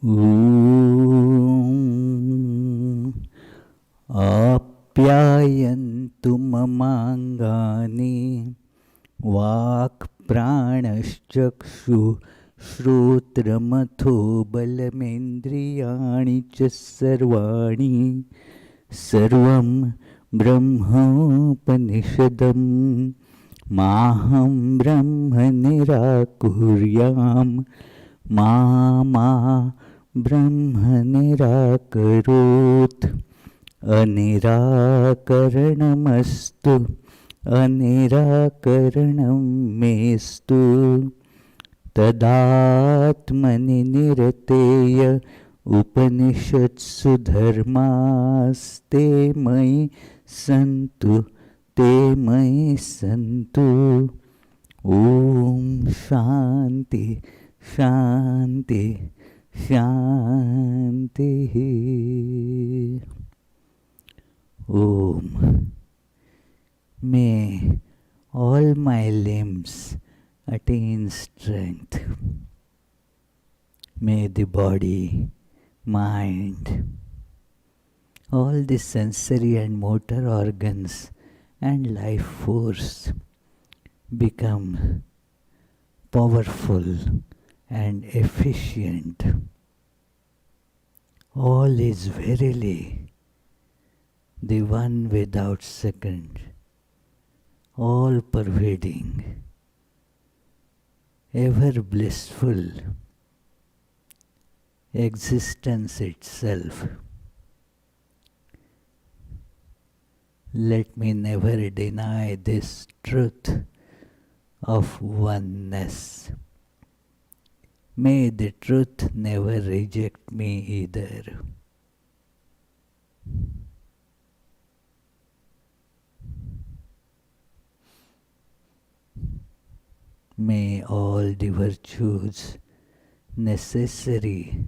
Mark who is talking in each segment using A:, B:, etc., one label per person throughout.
A: Om Apyayantu mamangani Vak pranaschakshu Shrotramatho balamendriyani cha sarvani Sarvam brahmopanishadam Maham brahma nirakuryam Mama Brahma Nirakarot Anirakaranamastu Anirakaranam mestu Tadatmani nirateya Upanishatsu dharmaste mai santu Te mai santu Om Shanti Shanti Shanti. Om. May all my limbs attain strength. May the body, mind, all the sensory and motor organs and life force become powerful and efficient. All is verily the one without second, all pervading, ever blissful existence itself. Let me never deny this truth of oneness. May the truth never reject me either. May all the virtues necessary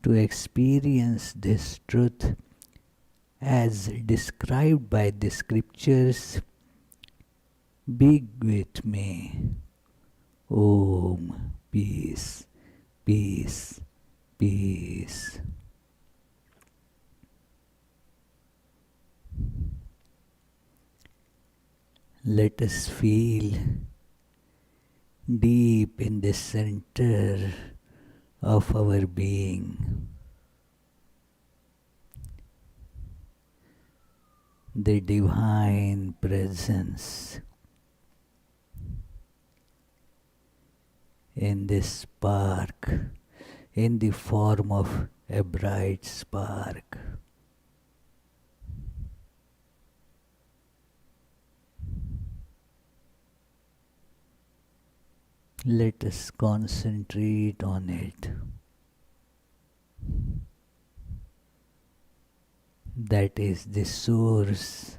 A: to experience this truth as described by the scriptures be with me. Om. Peace, peace, peace. Let us feel deep in the center of our being the divine presence in this spark, in the form of a bright spark. Let us concentrate on it. That is the source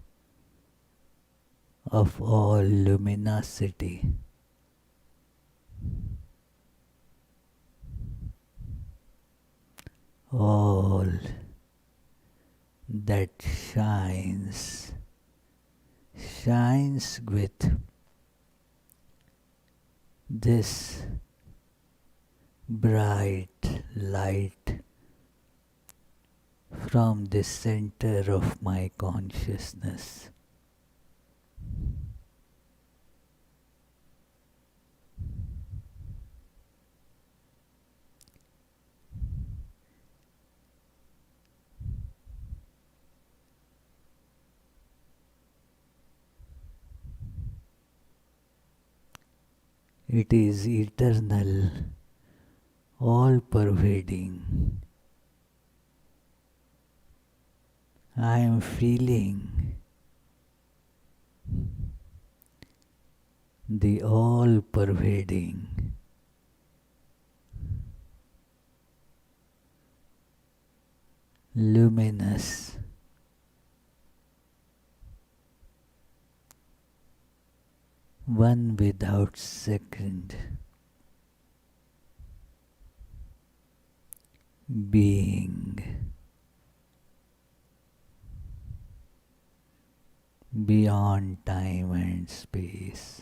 A: of all luminosity. All that shines with this bright light from the center of my consciousness. It is eternal, all-pervading. I am feeling the all-pervading, luminous, one without second being beyond time and space.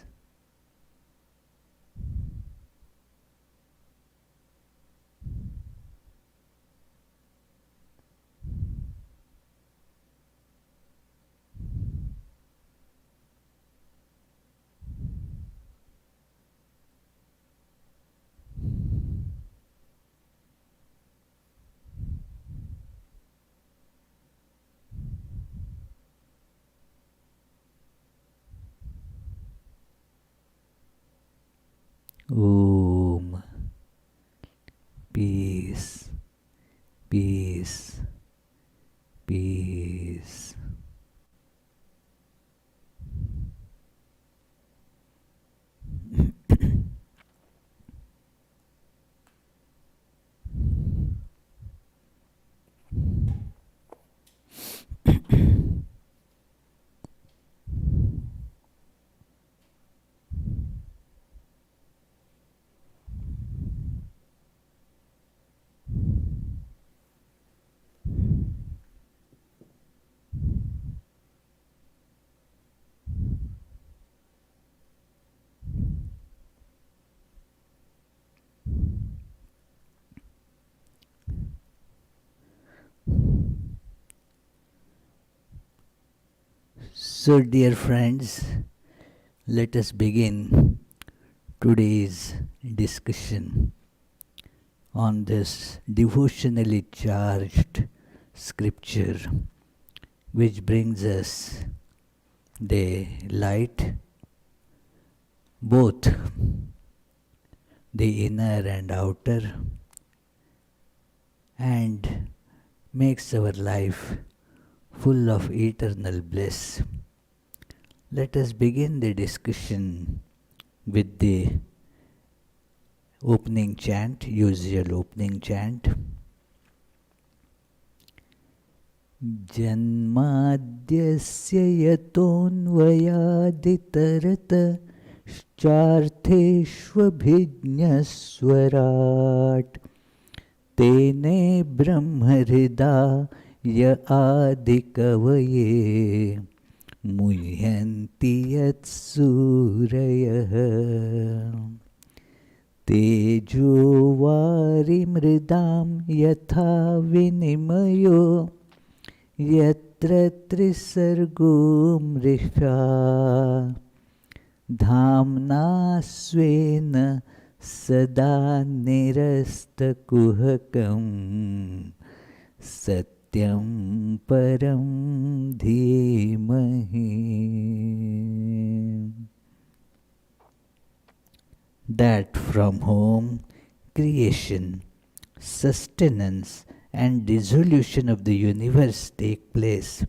A: Om. Peace, peace, peace. So, dear friends, let us begin today's discussion on this devotionally charged scripture, which brings us the light, both the inner and outer, and makes our life full of eternal bliss. Let us begin the discussion with the opening chant, usual opening chant. Janmadhyasya yatonvayaditaratashchartheshvabhinyaswarat tene brahmhridaya adikavaye मुह्यन्ति यत्सूरयः तेजो वारिमृदां यथा विनिमयो यत्र त्रिसर्गो मृषा धाम्ना स्वेन सदा निरस्तकुहकं सत्यं परं धीमहि. That from whom creation, sustenance and dissolution of the universe take place,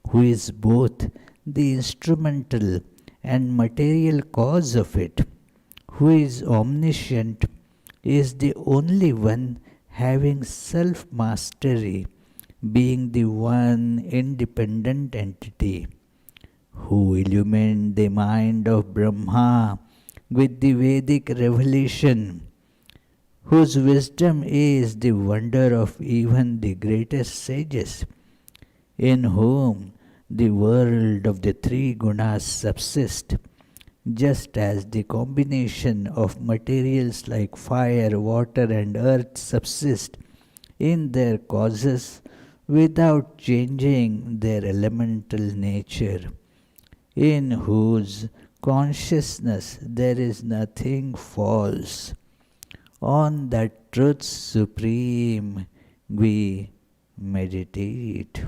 A: who is both the instrumental and material cause of it, who is omniscient, is the only one having self-mastery, being the one independent entity, who illumined the mind of Brahma with the Vedic revelation, whose wisdom is the wonder of even the greatest sages, in whom the world of the three gunas subsist, just as the combination of materials like fire, water and earth subsist in their causes without changing their elemental nature, in whose consciousness there is nothing false. On that truth supreme we meditate.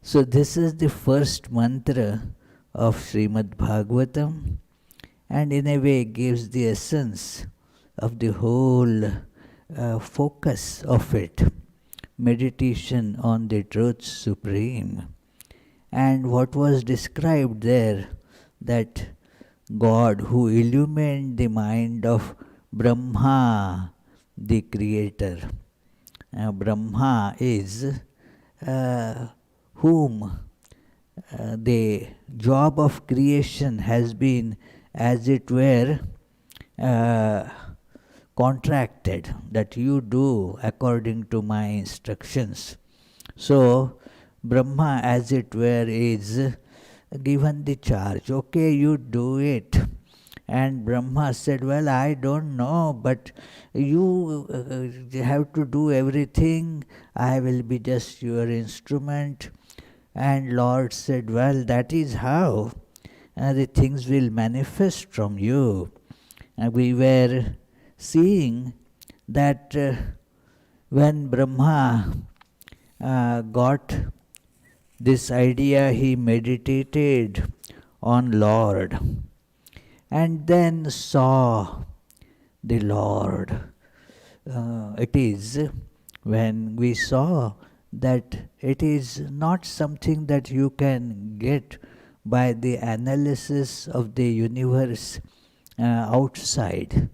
A: So this is the first mantra of Srimad Bhagavatam, and in a way gives the essence of the whole focus of it, meditation on the truth supreme. And what was described there, that God who illumined the mind of Brahma, the creator. Brahma is whom the job of creation has been, as it were, contracted, that you do according to my instructions. So Brahma, as it were, is given the charge, okay, you do it. And Brahma said, well, I don't know, but you have to do everything. I will be just your instrument. And Lord said, well, that is how the things will manifest from you. And we were seeing that when Brahma got this idea, he meditated on Lord, and then saw the Lord. It is when we saw that it is not something that you can get by the analysis of the universe outside,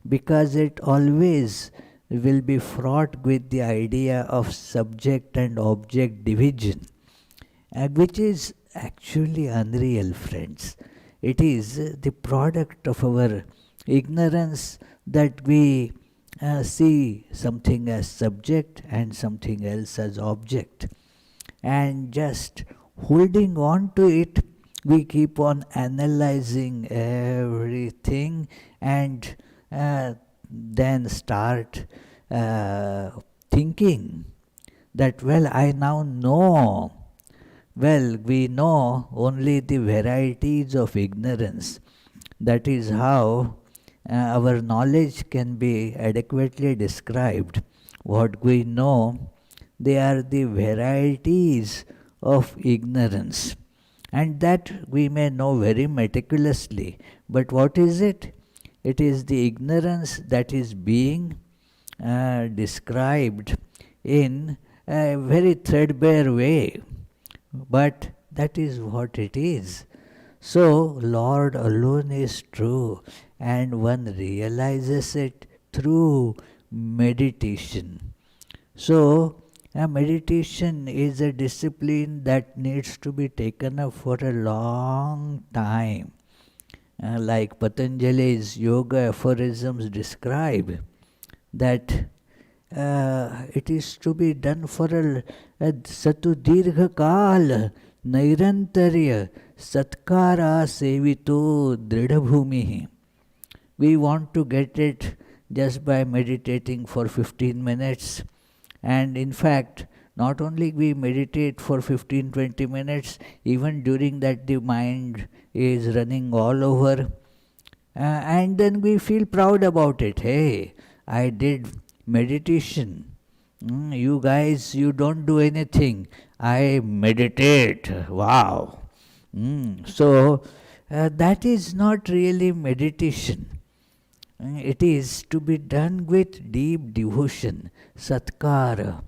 A: because it always will be fraught with the idea of subject and object division, which is actually unreal, friends. It is the product of our ignorance that we see something as subject and something else as object. And just holding on to it, we keep on analyzing everything and then start thinking that, well, I now know. Well, we know only the varieties of ignorance. That is how our knowledge can be adequately described. What we know, they are the varieties of ignorance. And that we may know very meticulously. But what is it? It is the ignorance that is being described in a very threadbare way. But that is what it is. So, Lord alone is true, and one realizes it through meditation. So, meditation is a discipline that needs to be taken up for a long time. Like Patanjali's yoga aphorisms describe, that it is to be done for a satu dirgha kal nairantarya satkara sevito dridhabhumihi. We want to get it just by meditating for 15 minutes. And in fact, not only we meditate for 15-20 minutes, even during that the mind is running all over. And then we feel proud about it. Hey, I did meditation. You guys, you don't do anything. I meditate. Wow. So, that is not really meditation. It is to be done with deep devotion, satkara.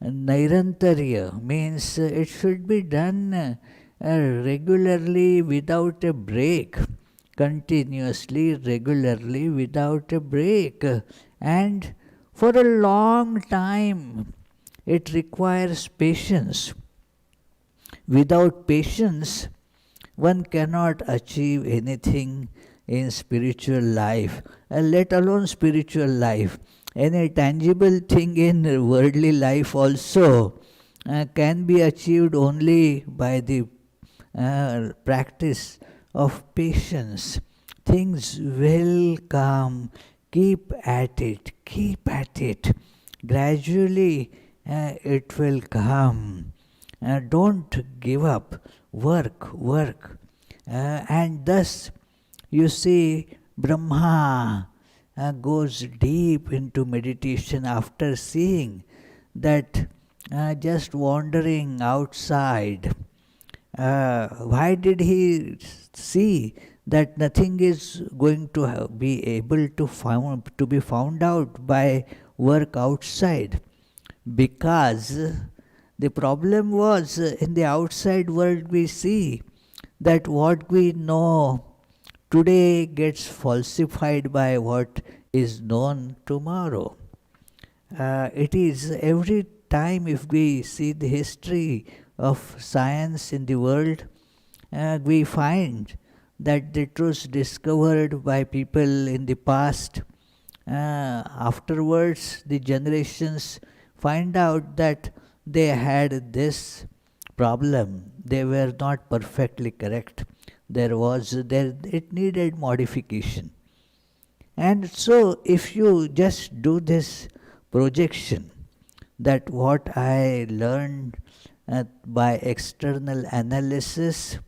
A: Nairantarya means it should be done regularly without a break, continuously, regularly without a break, and for a long time. It requires patience. Without patience, one cannot achieve anything in spiritual life, let alone spiritual life. Any tangible thing in worldly life also can be achieved only by the practice of patience. Things will come. Keep at it. Keep at it. Gradually it will come. Don't give up. Work, work. And thus, you see, Brahma goes deep into meditation after seeing that just wandering outside. Why did he see that nothing is going to be able to be found out by work outside? Because the problem was in the outside world we see that what we know today gets falsified by what is known tomorrow. It is every time if we see the history of science in the world, we find that the truths discovered by people in the past, afterwards the generations find out that they had this problem. They were not perfectly correct. It needed modification. And so if you just do this projection, that what I learned by external analysis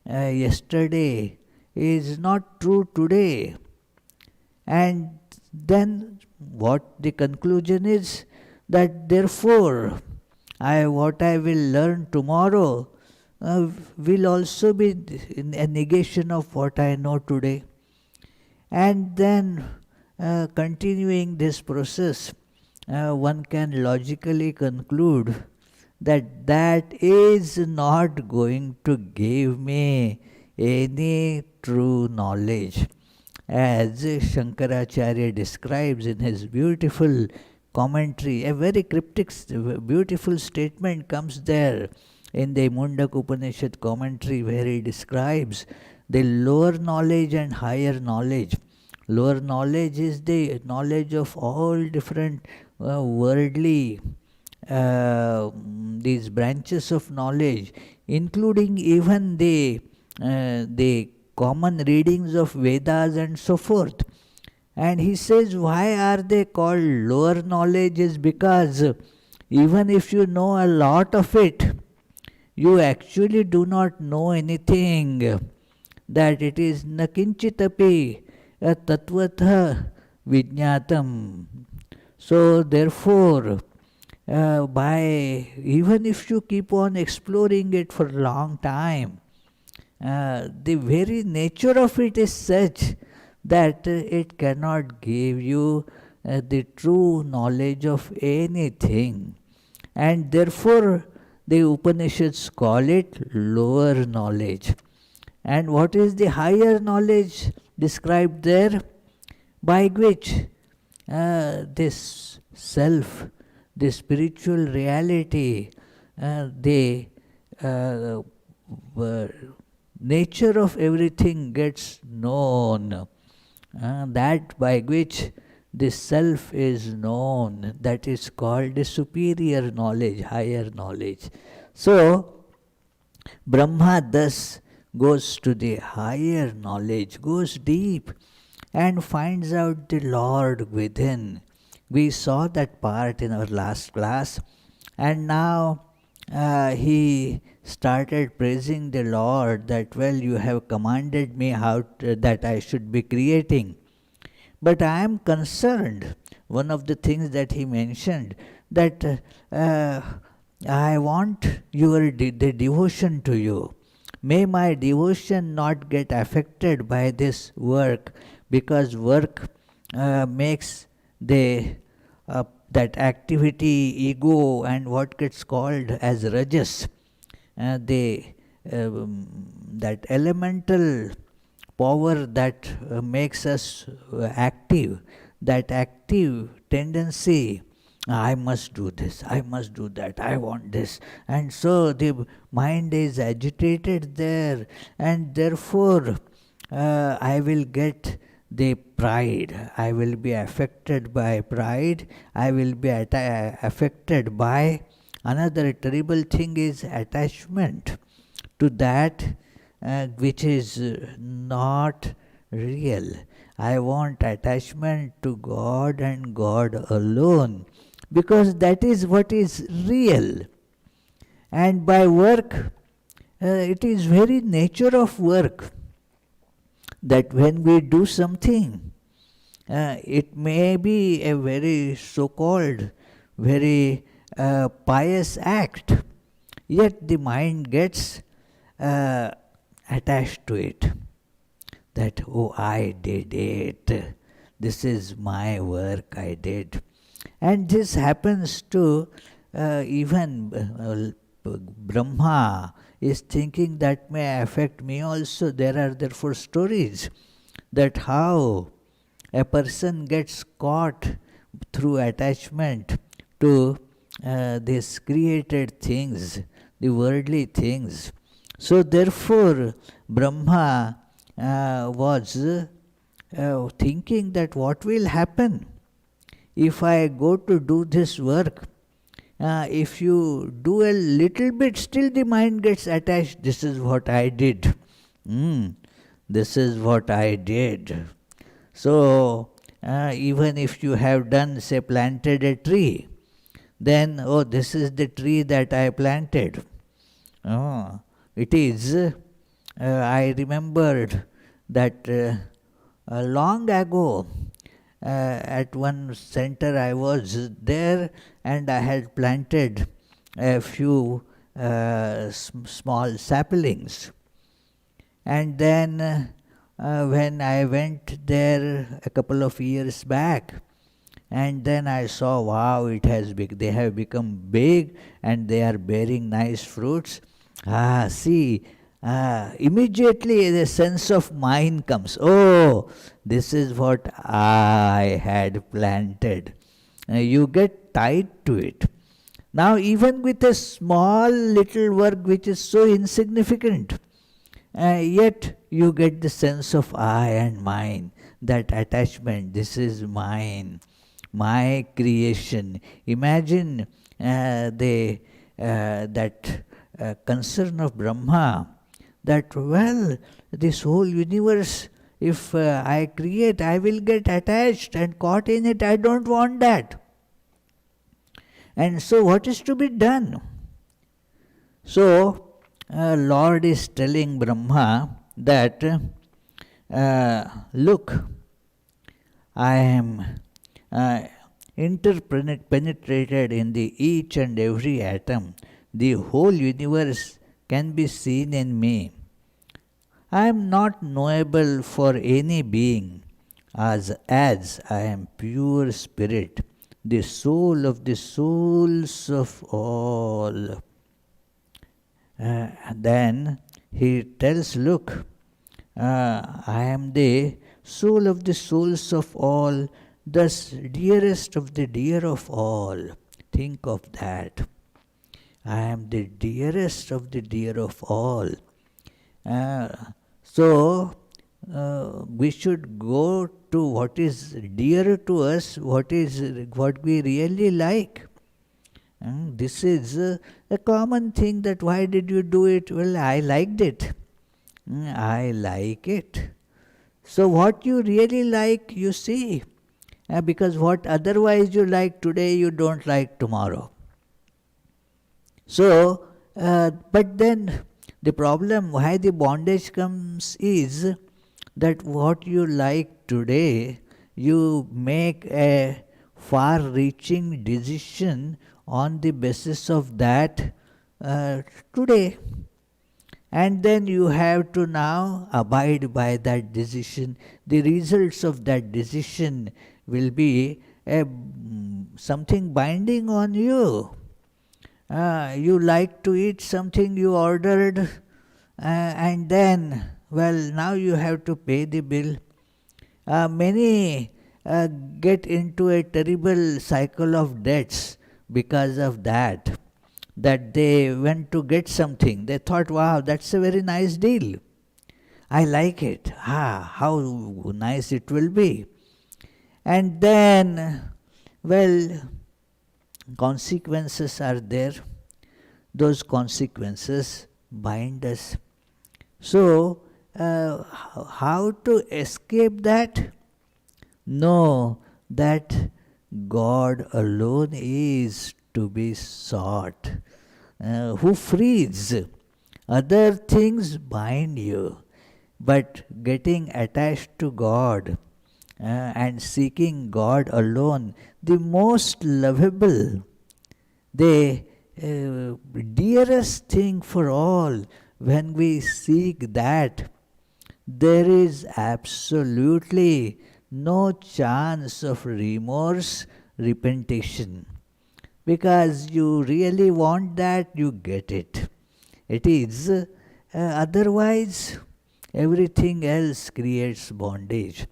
A: yesterday is not true today. And then what the conclusion is, that therefore what I will learn tomorrow will also be a negation of what I know today. And then continuing this process, one can logically conclude that that is not going to give me any true knowledge. As Shankaracharya describes in his beautiful commentary, a very cryptic, beautiful statement comes there in the Mundak Upanishad commentary, where he describes the lower knowledge and higher knowledge. Lower knowledge is the knowledge of all different worldly these branches of knowledge, including even the common readings of Vedas and so forth. And he says, why are they called lower knowledge? Is because even if you know a lot of it, you actually do not know anything. That it is na kinchitapi tatvatha vijñatam. So therefore, by even if you keep on exploring it for a long time, the very nature of it is such that it cannot give you the true knowledge of anything. And therefore, the Upanishads call it lower knowledge. And what is the higher knowledge described there? By which this self, the spiritual reality, the nature of everything gets known. That by which the self is known, that is called the superior knowledge, higher knowledge. So, Brahma thus goes to the higher knowledge, goes deep and finds out the Lord within. We saw that part in our last class, and now he started praising the Lord that, well, you have commanded me that I should be creating. But I am concerned, one of the things that he mentioned, that I want the devotion to you. May my devotion not get affected by this work, because work makes that activity, ego, and what gets called as rajas, that elemental power that makes us active, that active tendency, I must do this, I must do that, I want this. And so the mind is agitated there, and therefore I will get the pride. I will be affected by pride. I will be affected by another terrible thing is attachment to that which is not real. I want attachment to God and God alone, because that is what is real. And by work, it is very nature of work that when we do something, it may be a very so-called, very pious act, yet the mind gets attached to it. That, oh, I did it. This is my work, I did. And this happens to even Brahma is thinking that may affect me also. There are therefore stories that how a person gets caught through attachment to these created things, the worldly things. So therefore Brahma was thinking that what will happen if I go to do this work. If you do a little bit, still the mind gets attached. This is what I did. This is what I did. So, even if you have done, say, planted a tree, then, oh, this is the tree that I planted. It is, I remembered that long ago, at one center I was there, and I had planted a few small saplings. And then when I went there a couple of years back, and then I saw, wow, they have become big and they are bearing nice fruits. Immediately the sense of mine comes. Oh, this is what I had planted. You get tied to it. Now, even with a small little work which is so insignificant, yet you get the sense of I and mine, that attachment, this is mine, my creation. Imagine that concern of Brahma, that, well, this whole universe, if I create, I will get attached and caught in it. I don't want that. And so what is to be done? So Lord is telling Brahma that, look, I am interpenetrated in the each and every atom. The whole universe can be seen in me. I am not knowable for any being, as I am pure spirit, the soul of the souls of all. Then he tells, look, I am the soul of the souls of all, thus dearest of the dear of all. Think of that. I am the dearest of the dear of all. So we should go to what is dear to us, what we really like. This is a common thing, that why did you do it? Well, I liked it. I like it. So what you really like, you see. Because what otherwise you like today, you don't like tomorrow. So, but then the problem why the bondage comes is that what you like today, you make a far-reaching decision on the basis of that today. And then you have to now abide by that decision. The results of that decision will be something binding on you. You like to eat something you ordered, and then, well, now you have to pay the bill. Many get into a terrible cycle of debts because of that they went to get something. They thought, wow, that's a very nice deal. I like it. How nice it will be. And then, well, consequences are there. Those consequences bind us. So, how to escape that? Know that God alone is to be sought, who frees. Other things bind you, but getting attached to God and seeking God alone, the most lovable, the dearest thing for all, when we seek that, there is absolutely no chance of remorse, repentation. Because you really want that, you get it. It is otherwise, everything else creates bondage.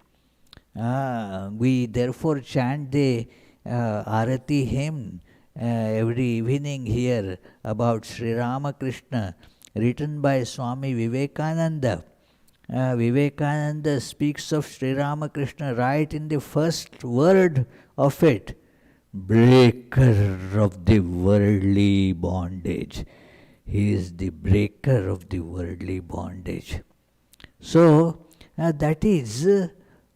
A: We therefore chant the Arati hymn every evening here about Sri Ramakrishna, written by Swami Vivekananda. Vivekananda speaks of Sri Ramakrishna right in the first word of it. Breaker of the worldly bondage. He is the breaker of the worldly bondage. So, that is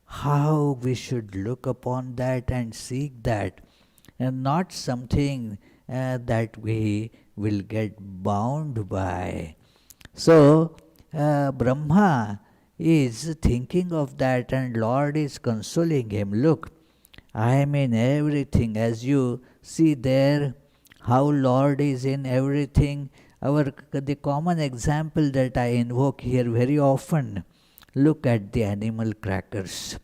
A: how we should look upon that and seek that, and not something that we will get bound by. So, Brahma is thinking of that, and Lord is consoling him. Look, I am in everything. As you see there, how Lord is in everything. The common example that I invoke here very often, look at the animal crackers.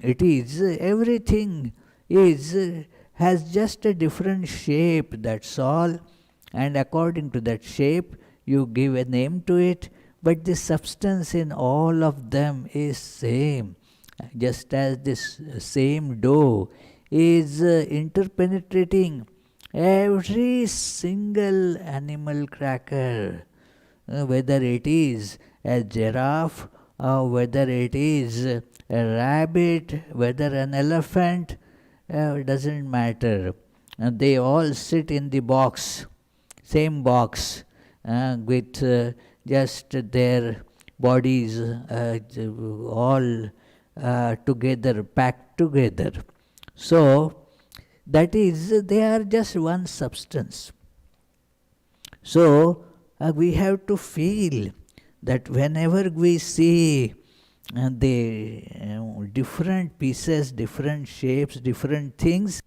A: It is everything is has just a different shape, that's all, and according to that shape you give a name to it, but the substance in all of them is same. Just as this same dough is interpenetrating every single animal cracker, whether it is a giraffe or whether it is a rabbit, whether an elephant, it doesn't matter. They all sit in the box, same box, with just their bodies all together, packed together. So, that is, they are just one substance. So, we have to feel that whenever we see the different pieces, different shapes, different things,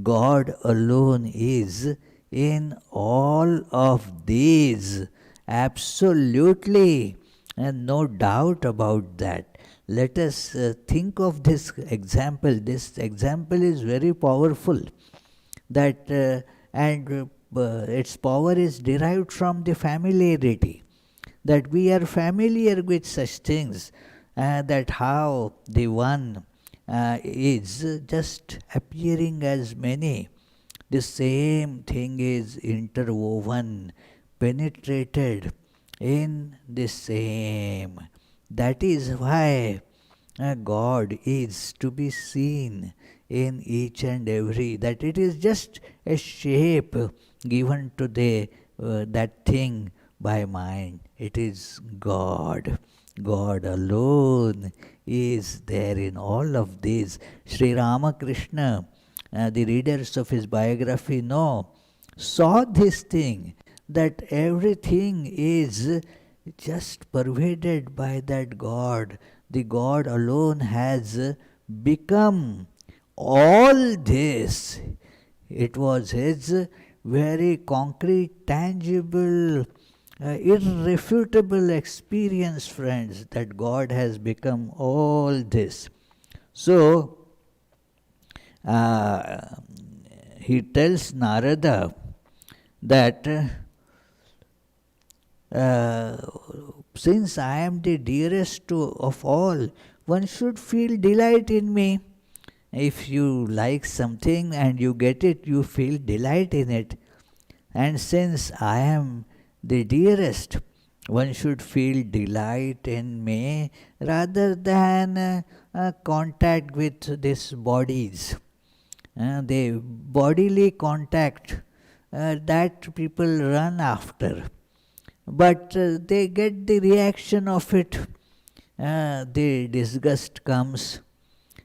A: God alone is in all of these. Absolutely. And no doubt about that. Let us think of this example. This example is very powerful. That and its power is derived from the familiarity. That we are familiar with such things. That how the one is just appearing as many. The same thing is interwoven, penetrated in the same. That is why God is to be seen in each and every, that it is just a shape given to the that thing by mind. It is God. God alone is there in all of these. Sri Ramakrishna, the readers of his biography know, saw this thing, that everything is just pervaded by that God. The God alone has become all this. It was his very concrete, tangible, irrefutable experience, friends, that God has become all this. So, he tells Narada that since I am the dearest of all, one should feel delight in me. If you like something and you get it, you feel delight in it. And since I am the dearest, one should feel delight in me rather than contact with these bodies. The bodily contact that people run after. But they get the reaction of it. The disgust comes.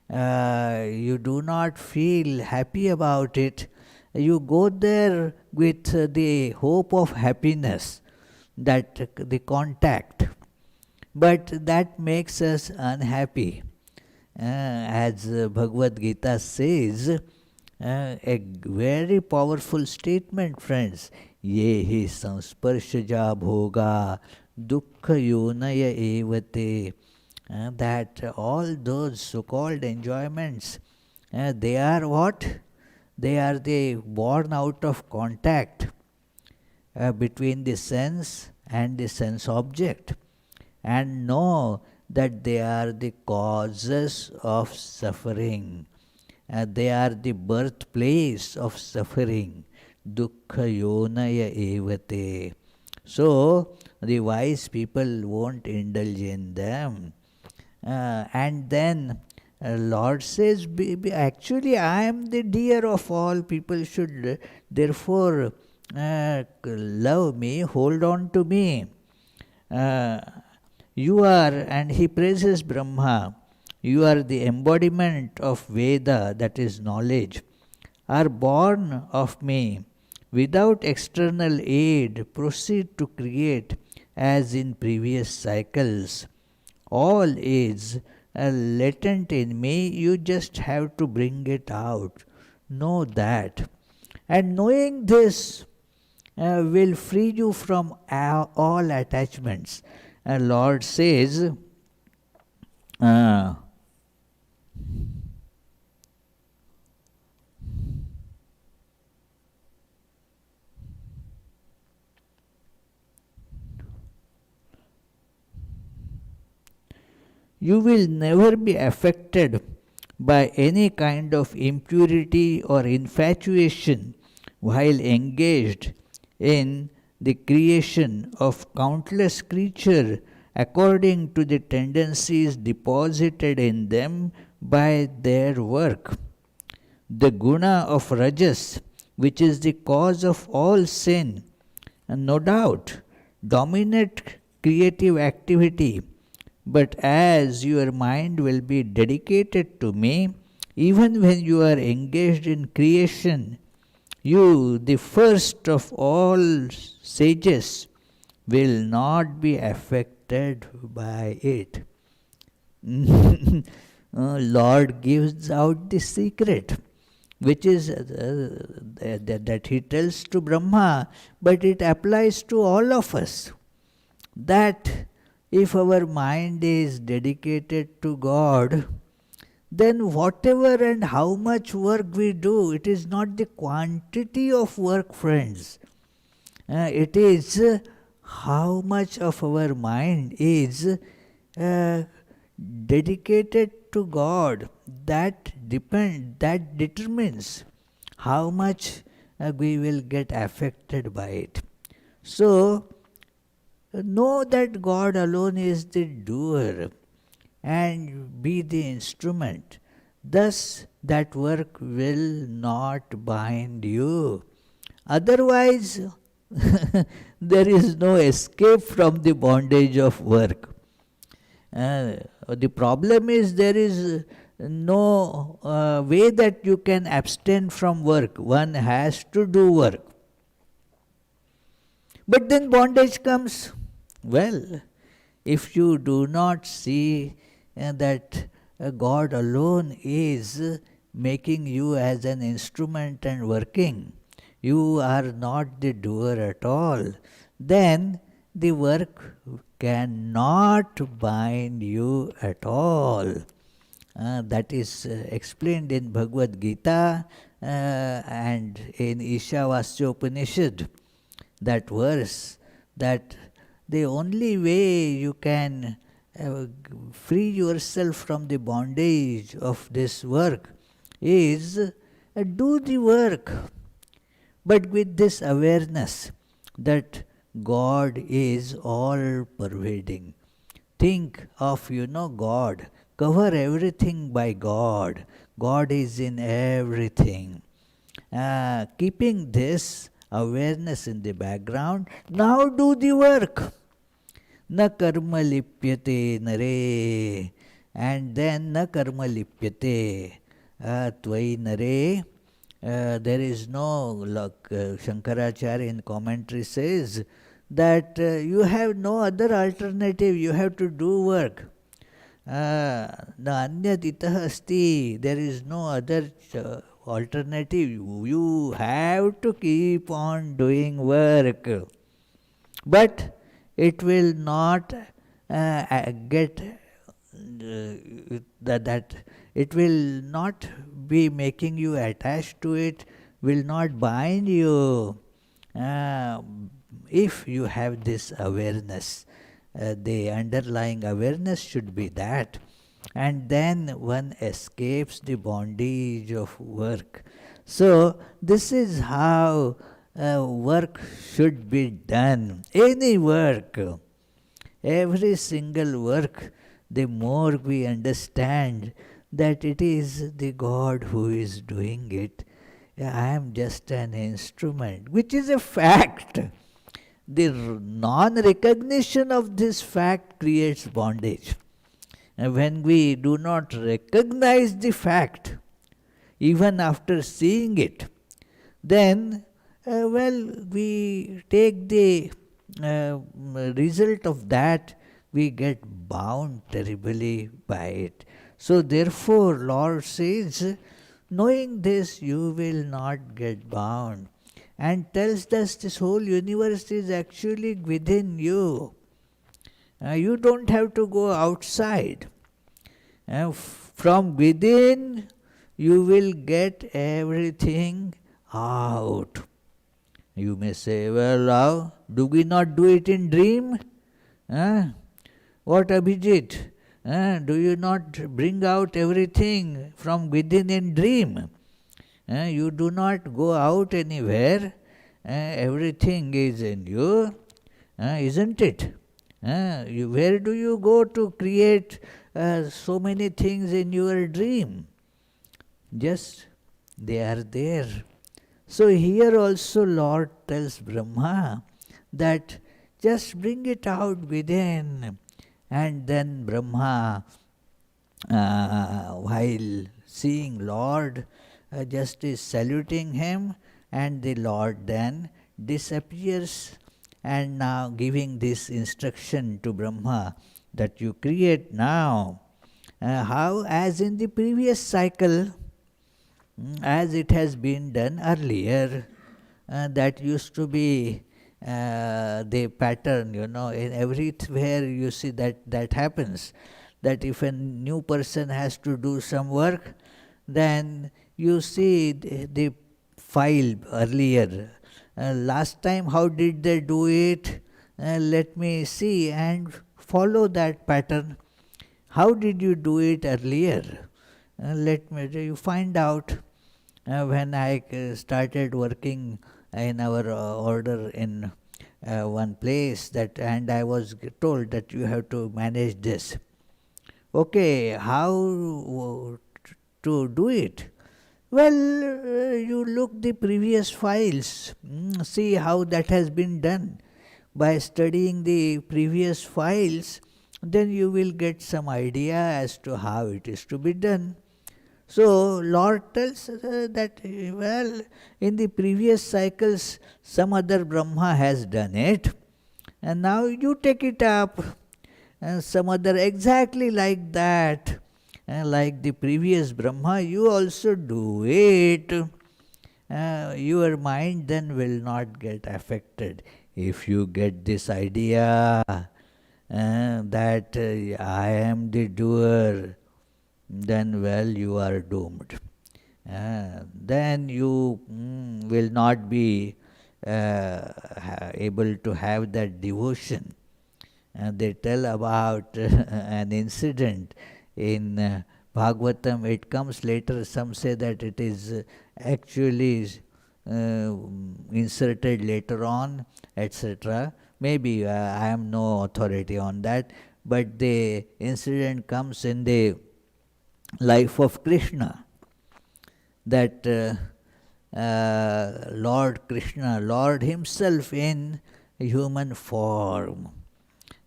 A: You do not feel happy about it. You go there with the hope of happiness, that the contact. But that makes us unhappy. As Bhagavad Gita says, a very powerful statement, friends. Ye hi sansparshaja bhoga dukkha yonaya evate. That all those so-called enjoyments, they are what? They are the born out of contact between the sense and the sense object, and know that they are the causes of suffering. They are the birthplace of suffering. Dukkha yonaya evate. So, the wise people won't indulge in them. And then Lord says, actually I am the dear of all. People should therefore love me, hold on to me. You are, and he praises Brahma, you are the embodiment of Veda, that is knowledge, are born of me. Without external aid, proceed to create as in previous cycles. All is latent in me, you just have to bring it out. Know that. And knowing this, will free you from all attachments. Lord says, you will never be affected by any kind of impurity or infatuation while engaged in the creation of countless creatures according to the tendencies deposited in them by their work. The guna of rajas, which is the cause of all sin, and no doubt dominate creative activity, but as your mind will be dedicated to me, even when you are engaged in creation, you, the first of all sages, will not be affected by it. Lord gives out the secret, which is that he tells to Brahma, but it applies to all of us. That if our mind is dedicated to God, then whatever and how much work we do, it is not the quantity of work, friends. It is how much of our mind is dedicated to God. That determines how much we will get affected by it. So, know that God alone is the doer and be the instrument. Thus, that work will not bind you. Otherwise, there is no escape from the bondage of work. The problem is there is no way that you can abstain from work. One has to do work. But then bondage comes. Well, if you do not see that God alone is making you as an instrument and working, you are not the doer at all, then the work cannot bind you at all. That is explained in Bhagavad Gita and in Ishavasya Upanishad, that verse, that the only way you can free yourself from the bondage of this work is do the work, but with this awareness that God is all pervading. Think of, God. Cover everything by God. God is in everything. Keeping this awareness in the background, now do the work. Na karma lipyate nare. And then na karma lipyate. Tvai nare. There is no, like Shankaracharya in commentary says, that you have no other alternative, you have to do work. Na anyat itah asti, there is no other alternative. You have to keep on doing work. But it will not get that it will not be making you attached to it, will not bind you. If you have this awareness, the underlying awareness should be that. And then one escapes the bondage of work. So, this is how work should be done. Any work, every single work, the more we understand that it is the God who is doing it. I am just an instrument, which is a fact. The non-recognition of this fact creates bondage. And when we do not recognize the fact, even after seeing it, then, we take the result of that, we get bound terribly by it. So therefore, Lord says, knowing this, you will not get bound. and tells us this whole universe is actually within you. You don't have to go outside. From within, you will get everything out. You may say, well, how? Do we not do it in dream? What, Abhijit? Do you not bring out everything from within in dream? You do not go out anywhere. Everything is in you, isn't it? Where do you go to create so many things in your dream? Just they are there. So here also Lord tells Brahma that just bring it out within. And then Brahma, while seeing Lord, just is saluting him, and the Lord then disappears, and now giving this instruction to Brahma that you create now. How? As in the previous cycle, as it has been done earlier. That used to be the pattern, in everywhere you see that happens. That if a new person has to do some work, then you see the file earlier. Last time, how did they do it? Let me see and follow that pattern. How did you do it earlier? You find out. When I started working in our order in one place, and I was told that you have to manage this. Okay, how to do it? Well, you look the previous files, see how that has been done. By studying the previous files, then you will get some idea as to how it is to be done. So Lord tells that, well, in the previous cycles, some other Brahma has done it, and now you take it up. And some other exactly like that, like the previous Brahma, you also do it. Your mind then will not get affected. If you get this idea that I am the doer, then well, you are doomed. Then you will not be able to have that devotion. They tell about an incident in Bhagavatam. It comes later. Some say that it is actually inserted later on, etc. Maybe I am no authority on that. But the incident comes in the life of Krishna, that Lord Krishna, Lord himself in human form.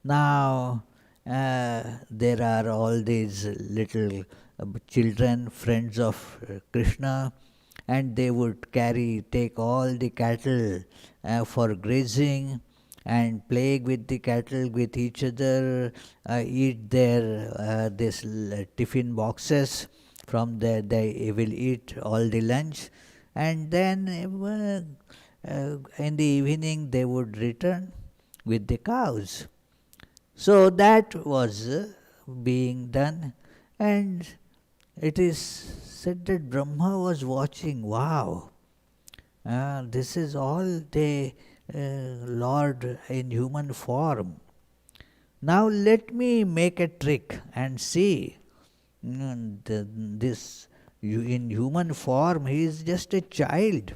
A: Now there are all these little children, friends of Krishna, and they would take all the cattle for grazing, and plague with the cattle with each other, eat their this tiffin boxes. From there they will eat all the lunch, and then in the evening they would return with the cows. So that was being done, and it is said that Brahma was watching. Wow, this is all the Lord in human form. Now let me make a trick and see. This in human form, he is just a child.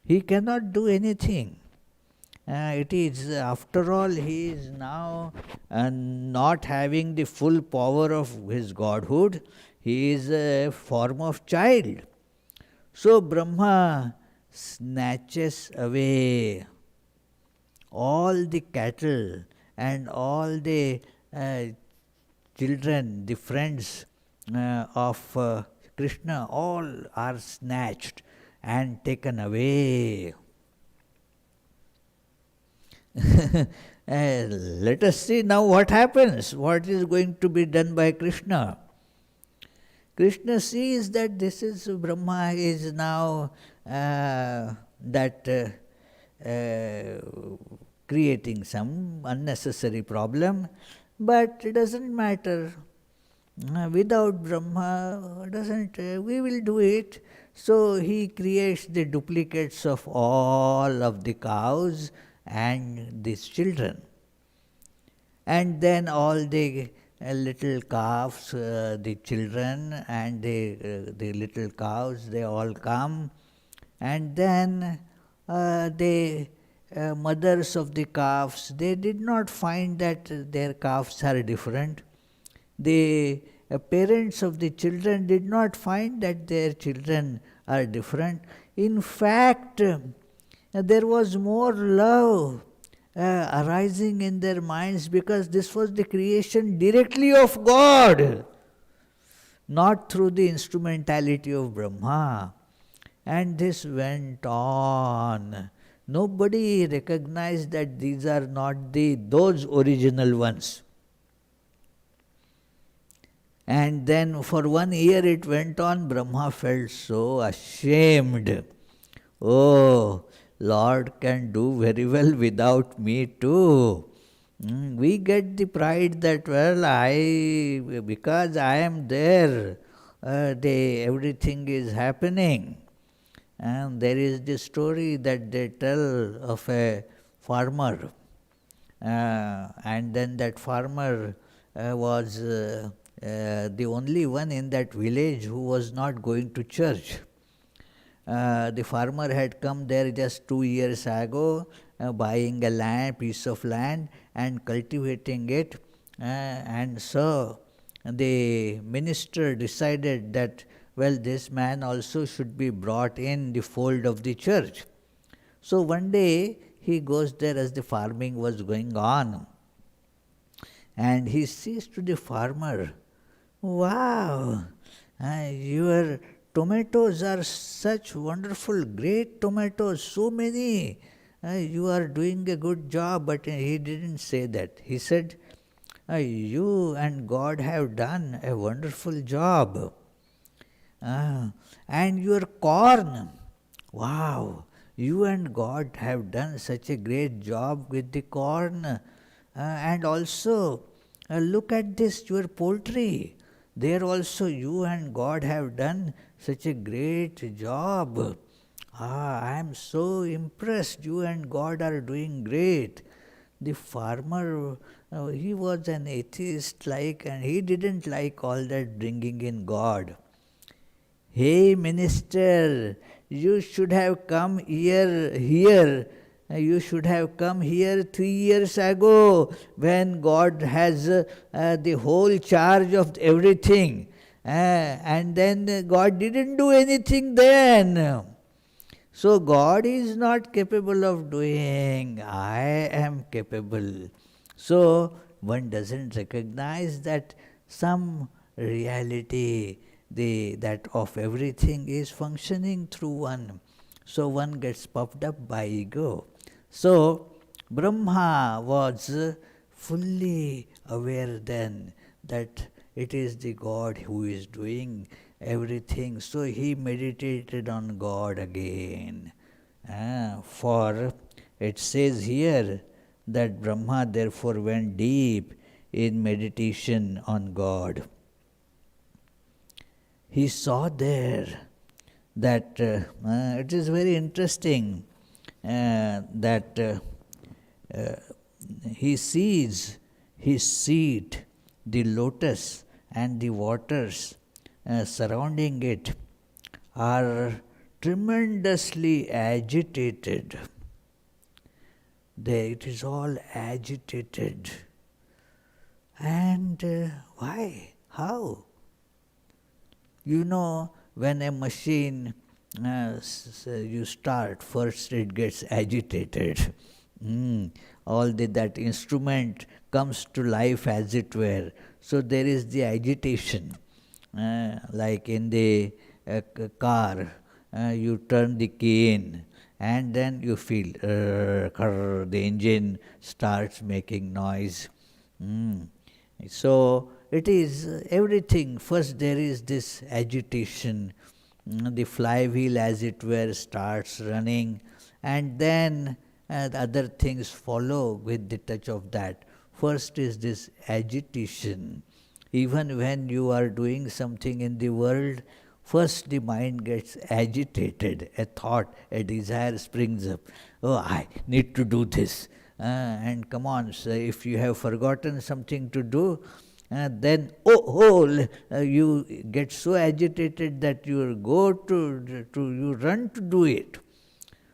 A: He cannot do anything. It is, after all, he is now not having the full power of his godhood. He is a form of child. So Brahma snatches away all the cattle and all the children, the friends of Krishna, all are snatched and taken away. Let us see now what happens, what is going to be done by Krishna. Krishna sees that this is Brahma is now that creating some unnecessary problem, but it doesn't matter. Without Brahma, doesn't we will do it. So he creates the duplicates of all of the cows and these children. And then all the little calves, the children and the little cows, they all come. And then the mothers of the calves, they did not find that their calves are different. The parents of the children did not find that their children are different. In fact, there was more love arising in their minds, because this was the creation directly of God, not through the instrumentality of Brahma. And this went on. Nobody recognized that these are not those original ones. And then for 1 year it went on. Brahma felt so ashamed. Oh, Lord can do very well without me too. We get the pride that, well, because I am there, everything is happening. And there is this story that they tell of a farmer. And then that farmer was the only one in that village who was not going to church. The farmer had come there just 2 years ago, buying a piece of land and cultivating it. And so the minister decided that, well, this man also should be brought in the fold of the church. So one day he goes there as the farming was going on. And he says to the farmer, "Wow, your tomatoes are such wonderful, great tomatoes, so many. You are doing a good job." But he didn't say that. He said, "You and God have done a wonderful job. And your corn, wow, you and God have done such a great job with the corn. And also, look at this, your poultry. There also you and God have done such a great job. I am so impressed. You and God are doing great." The farmer, he was an atheist and he didn't like all that bringing in God. "Hey minister, you should have come here. You should have come here 3 years ago when God has the whole charge of everything. And then God didn't do anything then. So God is not capable of doing. I am capable." So one doesn't recognize that some reality that of everything is functioning through one. So one gets puffed up by ego. So Brahma was fully aware then that it is the God who is doing everything. So he meditated on God again. For it says here that Brahma therefore went deep in meditation on God. He saw there that it is very interesting that he sees his seat, the lotus and the waters surrounding it are tremendously agitated. It is all agitated. And why? How? You know, when a machine you start, first it gets agitated. All that instrument comes to life, as it were. So there is the agitation. Like in the car, you turn the key in and then you feel the engine starts making noise. So it is everything. First there is this agitation. The flywheel, as it were, starts running, and then and other things follow with the touch of that. First is this agitation. Even when you are doing something in the world, first the mind gets agitated. A thought, a desire springs up. Oh, I need to do this. And come on, so if you have forgotten something to do, then you get so agitated that you go you run to do it.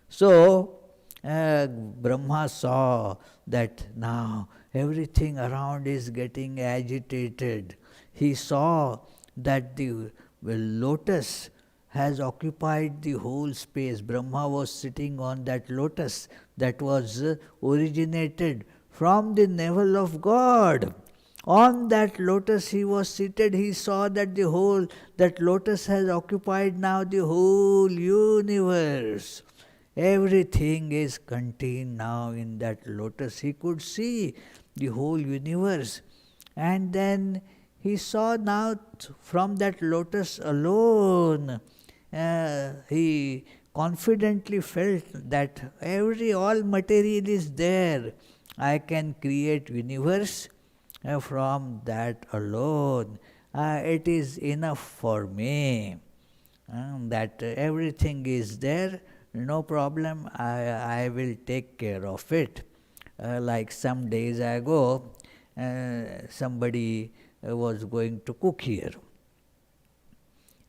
A: So Brahma saw that now everything around is getting agitated. He saw that the lotus has occupied the whole space. Brahma was sitting on that lotus that was originated from the navel of God. On that lotus he was seated. He saw that that lotus has occupied now the whole universe. Everything is contained now in that lotus. He could see the whole universe. And then he saw now from that lotus alone, he confidently felt that all material is there. I can create universe from that alone. It is enough for me. That everything is there, no problem, I will take care of it. Like some days ago, somebody was going to cook here,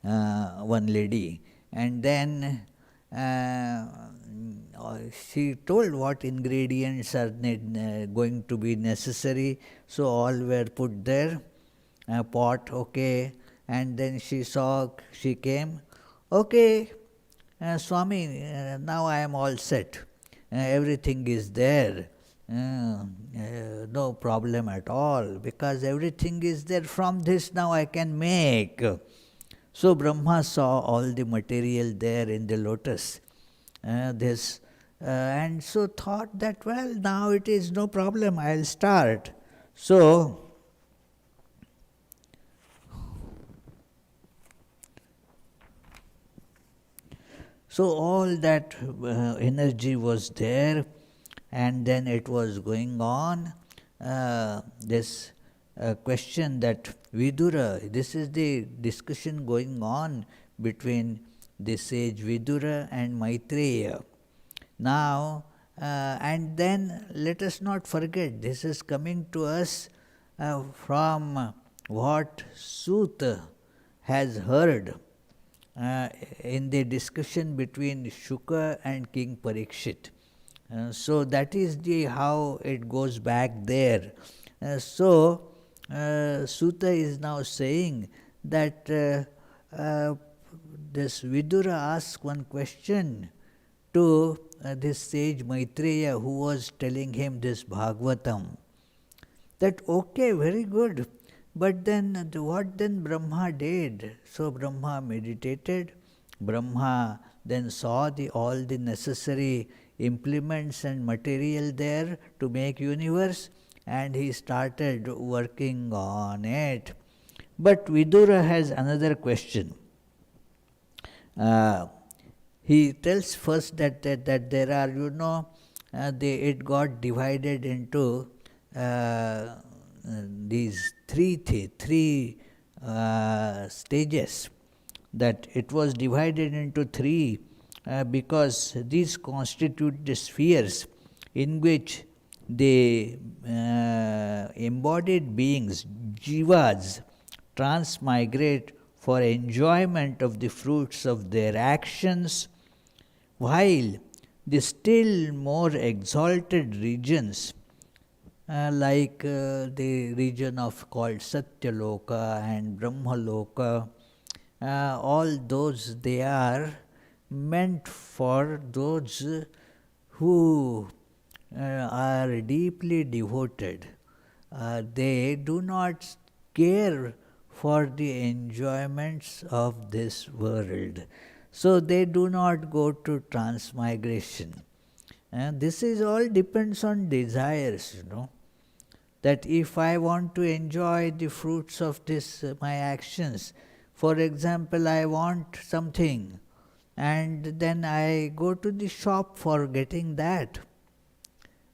A: one lady, and then she told what ingredients are going to be necessary, so all were put there, pot, okay, and then she came, okay, Swami, now I am all set, everything is there, no problem at all, because everything is there, from this now I can make. So Brahma saw all the material there in the lotus, and so thought that, well, now it is no problem, I'll start. So all that energy was there, and then it was going on. This question that Vidura, this is the discussion going on between the sage Vidura and Maitreya. Now, and then let us not forget, this is coming to us from what Suta has heard in the discussion between Shuka and King Parikshit. So that is how it goes back there. So Suta is now saying that this Vidura asked one question to this sage Maitreya, who was telling him this Bhagavatam, that okay, very good, but then what then Brahma did? So Brahma meditated. Brahma then saw all the necessary implements and material there to make universe, and he started working on it. But Vidura has another question. He tells first that there are, it got divided into these three stages, that it was divided into three because these constitute the spheres in which the embodied beings, jivas, transmigrate for enjoyment of the fruits of their actions, while the still more exalted regions, like the region called Satyaloka and Brahmaloka, all those, they are meant for those who are deeply devoted. They do not care for the enjoyments of this world. So they do not go to transmigration. This is all depends on desires, that if I want to enjoy the fruits of this, my actions, for example, I want something, and then I go to the shop for getting that.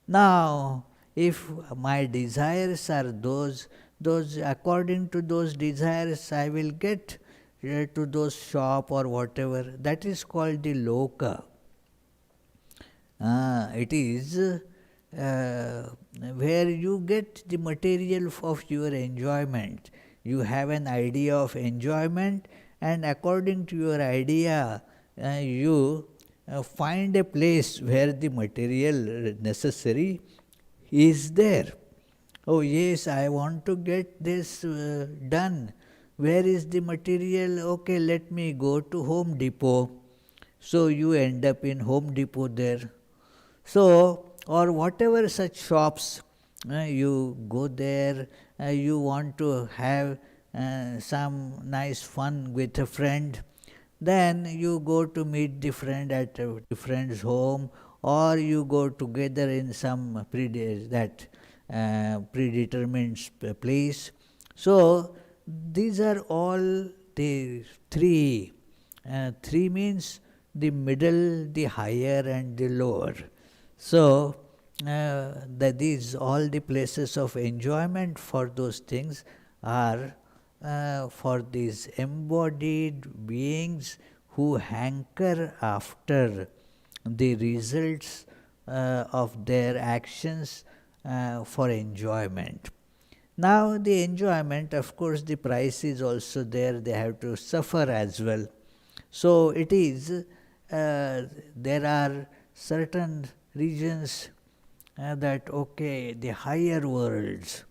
A: Now, if my desires are those according to those desires I will get to those shop or whatever. That is called the loka. It is where you get the material of your enjoyment. You have an idea of enjoyment, and according to your idea, you find a place where the material necessary is there. Oh, yes, I want to get this done. Where is the material? Okay, let me go to Home Depot. So you end up in Home Depot there. So, or whatever such shops, you go there, you want to have some nice fun with a friend, then you go to meet the friend at the friend's home, or you go together in some predetermined place. So, these are all the three. Three means the middle, the higher, and the lower. So, these all the places of enjoyment for those things are for these embodied beings who hanker after the results of their actions for enjoyment. Now, the enjoyment, of course, the price is also there, they have to suffer as well. So, it is, there are certain regions that, okay, the higher worlds,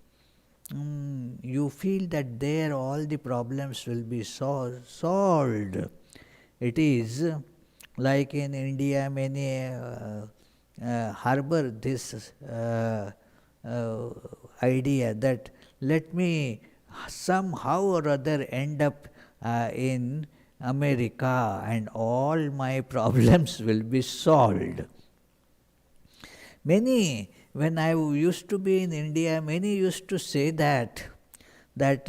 A: you feel that there all the problems will be solved. It is like in India, many harbor this idea that let me somehow or other end up in America and all my problems will be solved. Many, when I used to be in India, many used to say that it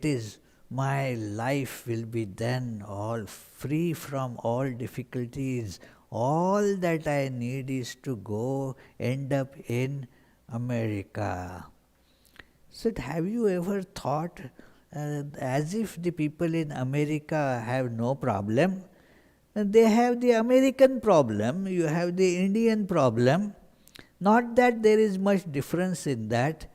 A: is my life will be then all free from all difficulties. All that I need is to go end up in America. So have you ever thought as if the people in America have no problem? They have the American problem, you have the Indian problem. Not that there is much difference in that.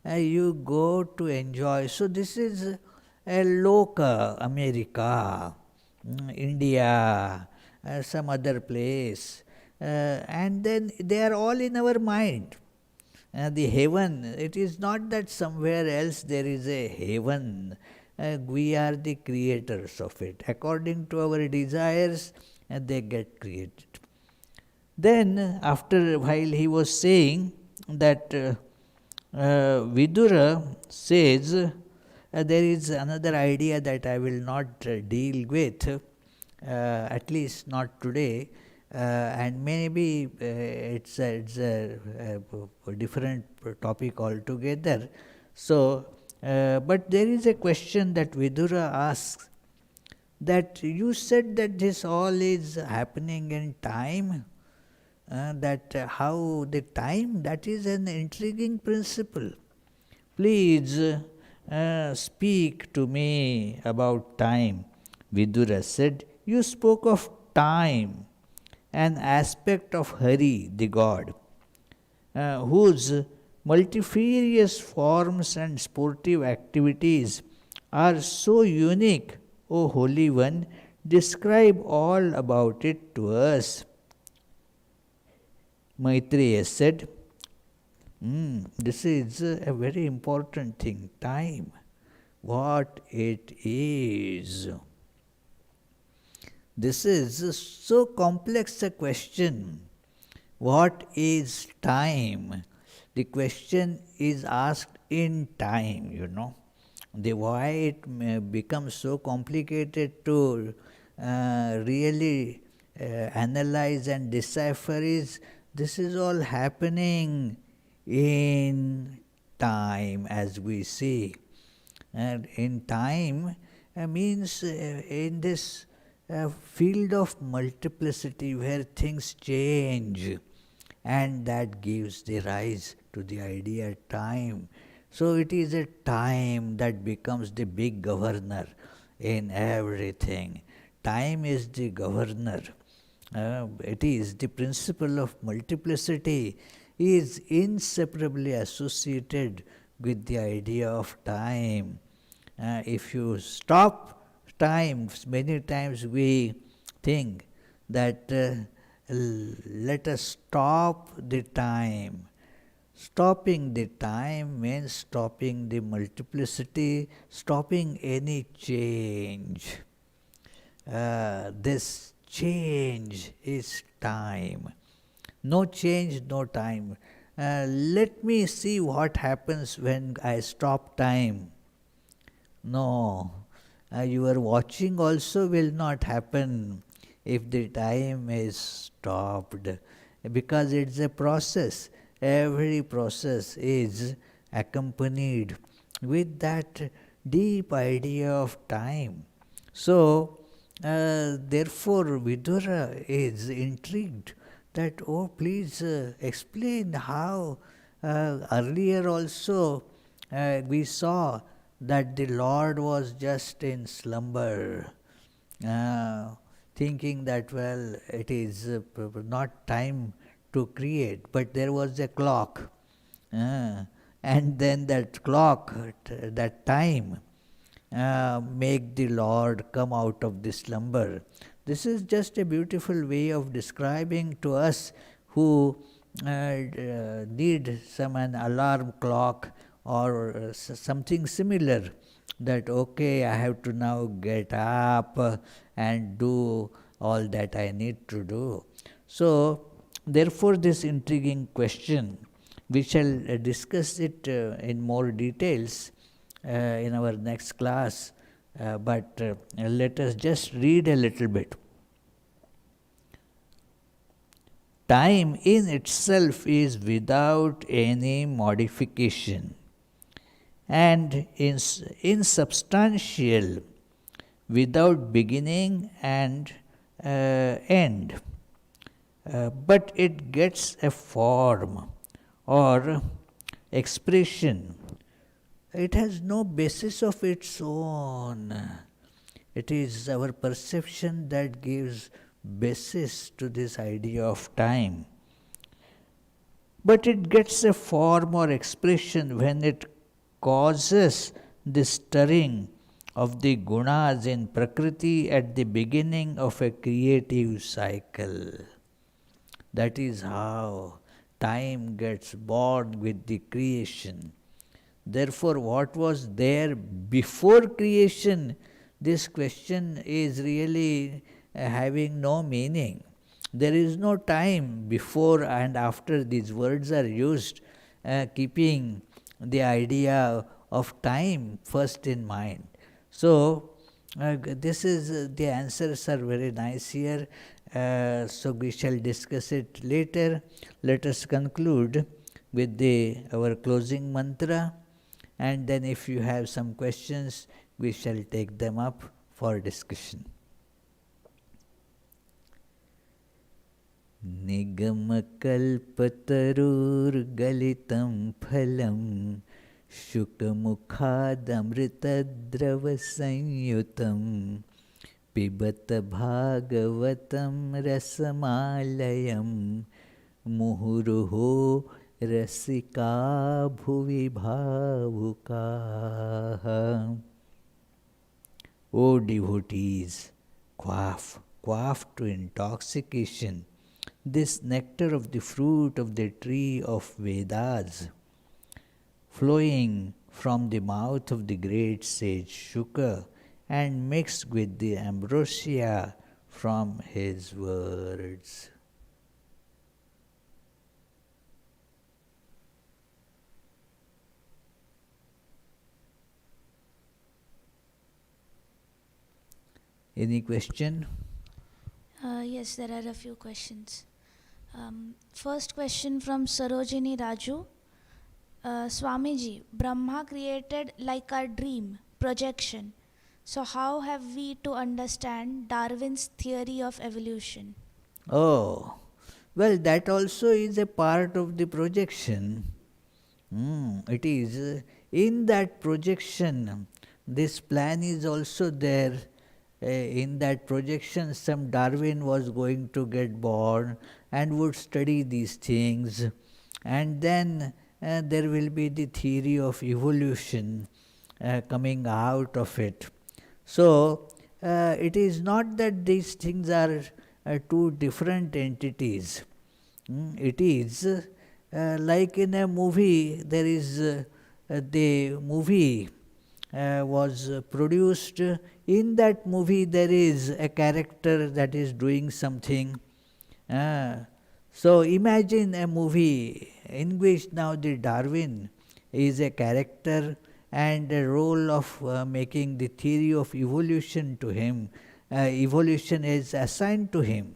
A: You go to enjoy. So this is a loka, America, India, some other place. And then they are all in our mind. The heaven, it is not that somewhere else there is a heaven. We are the creators of it. According to our desires, they get created. Then, after a while, he was saying that Vidura says, there is another idea that I will not deal with, at least not today, and maybe it's a different topic altogether. So, but there is a question that Vidura asks, that you said that this all is happening in time, that how the time, that is an intriguing principle. Please speak to me about time. Vidura said, you spoke of time, an aspect of Hari, the God, whose multifarious forms and sportive activities are so unique. O Holy One, describe all about it to us. Maitreya said, this is a very important thing, time, what it is. This is so complex a question. What is time? The question is asked in time, The why it becomes so complicated to really analyze and decipher is, this is all happening in time, as we see. And in time means in this field of multiplicity where things change. and that gives the rise to the idea time. So it is a time that becomes the big governor in everything. Time is the governor. It is the principle of multiplicity is inseparably associated with the idea of time. If you stop time, many times we think that let us stop the time. Stopping the time means stopping the multiplicity, stopping any change. This change is time. No change, no time. Let me see what happens when I stop time. No, your watching also will not happen if the time is stopped, because it's a process. Every process is accompanied with that deep idea of time. So, therefore, Vidura is intrigued that, oh, please explain how earlier also we saw that the Lord was just in slumber, thinking that, well, it is not time to create, but there was a clock. And then that clock, that time, make the Lord come out of the slumber. This is just a beautiful way of describing to us who need an alarm clock or something similar, that okay, I have to now get up and do all that I need to do. So, therefore, this intriguing question, we shall discuss it in more details in our next class, but let us just read a little bit. Time in itself is without any modification and insubstantial, without beginning and end. But it gets a form or expression. It has no basis of its own. It is our perception that gives basis to this idea of time. But it gets a form or expression when it causes the stirring of the gunas in Prakriti at the beginning of a creative cycle. That is how time gets born with the creation. Therefore, what was there before creation? This question is really having no meaning. There is no time before and after these words are used, keeping the idea of time first in mind. So, this is the answers are very nice here. So we shall discuss it later. Let us conclude with our closing mantra, and then if you have some questions, we shall take them up for discussion. Nigamakkalpatarurgalitam phalam shukamukhaadamritadravasanyutam pibata bhagavatam rasamalayam muhuruho rasika bhuvi bhavukaha. O devotees, quaff to intoxication this nectar of the fruit of the tree of Vedas, flowing from the mouth of the great sage Shuka and mixed with the ambrosia from his words. Any question?
B: Yes, there are a few questions. First question from Sarojini Raju. Swamiji, Brahma created like our dream, projection. So how have we to understand Darwin's theory of evolution?
A: Oh, Well, that also is a part of the projection. It is in that projection, this plan is also there. In that projection, some Darwin was going to get born and would study these things, and then there will be the theory of evolution coming out of it. So, it is not that these things are two different entities. It is like in a movie, there is the movie was produced. In that movie, there is a character that is doing something. Uh, so imagine a movie in which now the Darwin is a character and a role of making the theory of evolution to him. Evolution is assigned to him.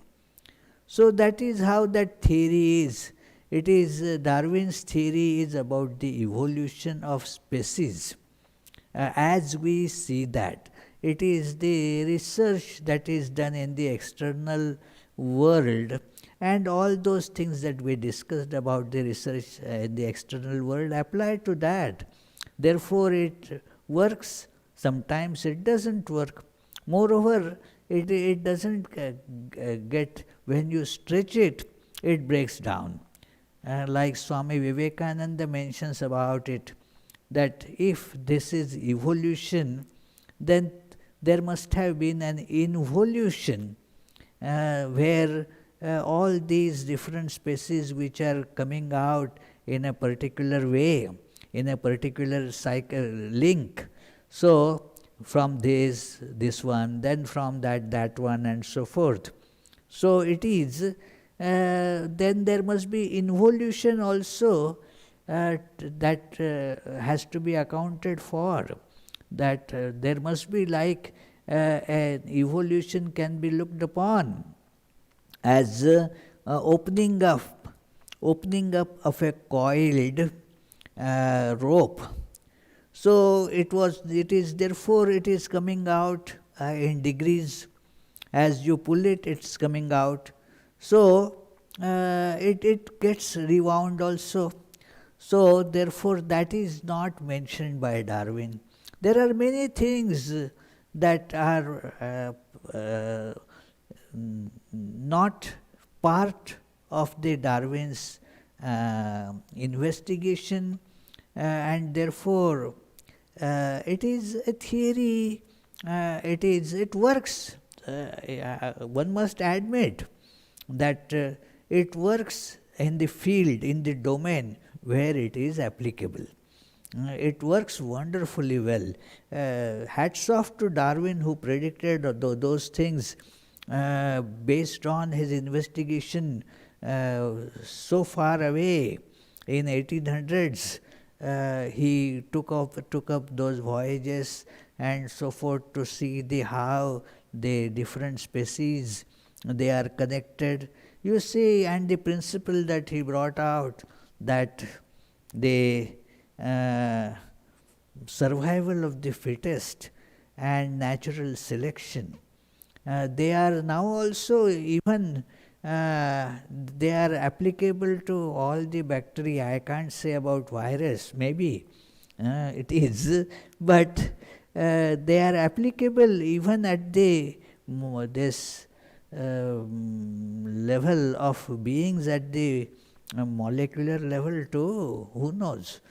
A: So that is how that theory is. It is Darwin's theory is about the evolution of species. As we see that, it is the research that is done in the external world, and all those things that we discussed about the research in the external world apply to that. Therefore, it works. Sometimes it doesn't work. Moreover, it doesn't get, when you stretch it, it breaks down. Like Swami Vivekananda mentions about it, that if this is evolution, then there must have been an involution where all these different species which are coming out in a particular way, in a particular cycle link. So, from this one, then from that one, and so forth. So, it is, then there must be involution also that has to be accounted for. That there must be like an evolution can be looked upon as opening up of a coiled rope. So it is therefore it is coming out in degrees. As you pull it, it's coming out. So it gets rewound also. So therefore that is not mentioned by Darwin. There are many things that are not part of the Darwin's investigation, and therefore it is a theory. It works. One must admit that it works in the field, in the domain where it is applicable. It works wonderfully well. Hats off to Darwin, who predicted those things based on his investigation so far away in 1800s. He took up those voyages and so forth to see how the different species they are connected. You see, and the principle that he brought out, that the survival of the fittest and natural selection, they are now also even they are applicable to all the bacteria. I can't say about virus, maybe it is, but they are applicable even at the this level of beings, at the molecular level too. Who knows?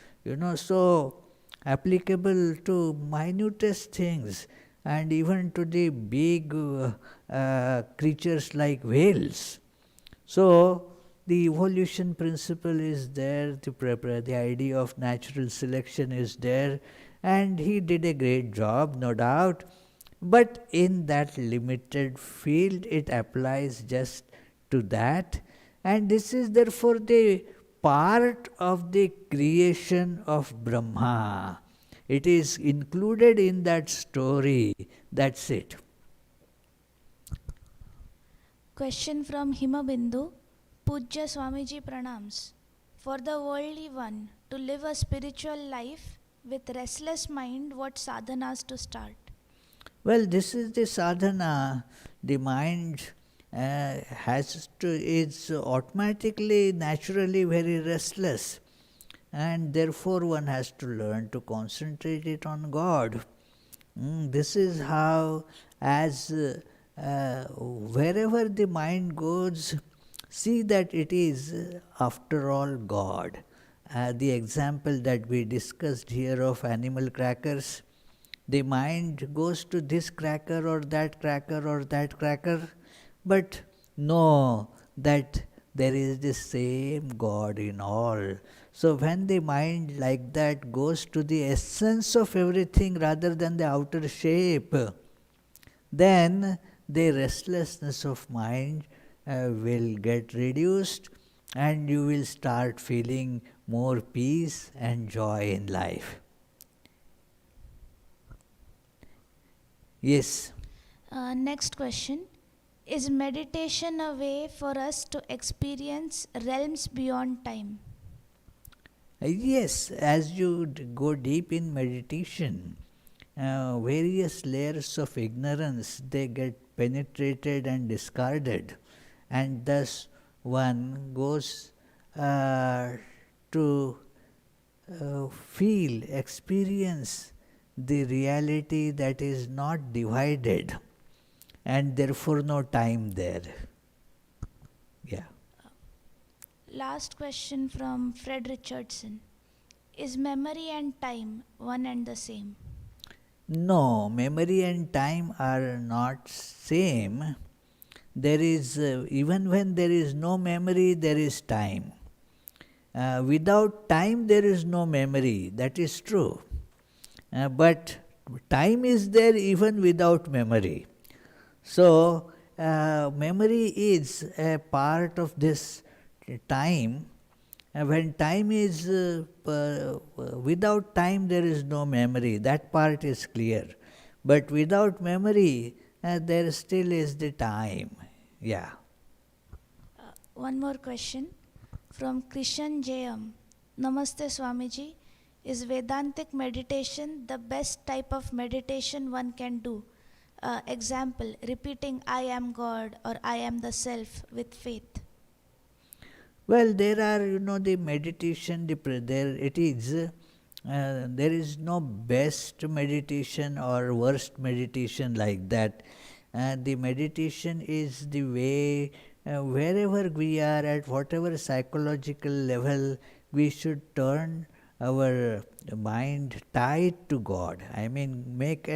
A: So applicable to minutest things, and even to the big creatures like whales. So the evolution principle is there, the idea of natural selection is there, and he did a great job, no doubt. But in that limited field, it applies just to that, and this is therefore the part of the creation of Brahma. It is included in that story. That's it.
B: Question from Himabindu. Pujya Swamiji Pranams. For the worldly one to live a spiritual life with restless mind, what sadhanas to start?
A: Well, this is the sadhana. The mind is automatically, naturally very restless, and therefore one has to learn to concentrate it on God. This is how, as wherever the mind goes, see that it is, after all, God. The example that we discussed here of animal crackers, the mind goes to this cracker or that cracker or that cracker, but know that there is the same God in all. So when the mind like that goes to the essence of everything rather than the outer shape, then the restlessness of mind will get reduced, and you will start feeling more peace and joy in life. Yes.
B: Next question. Is meditation a way for us to experience realms beyond time?
A: Yes, as you go deep in meditation, various layers of ignorance, they get penetrated and discarded, and thus one goes to feel, experience the reality that is not divided, and therefore no time there. Yeah.
B: Last question from Fred Richardson. Is memory and time one and the same?
A: No, memory and time are not same. There is, even when there is no memory, there is time. Without time, there is no memory. That is true. But time is there even without memory. So, memory is a part of this time. When time is, without time there is no memory. That part is clear. But without memory, there still is the time. Yeah.
B: One more question from Krishan Jayam. Namaste Swamiji. Is Vedantic meditation the best type of meditation one can do? Example, repeating I am God or I am the self with faith.
A: Well, there are, the meditation, there it is. There is no best meditation or worst meditation like that. The meditation is the way, wherever we are, at whatever psychological level, we should turn our mind tied to God. I mean, make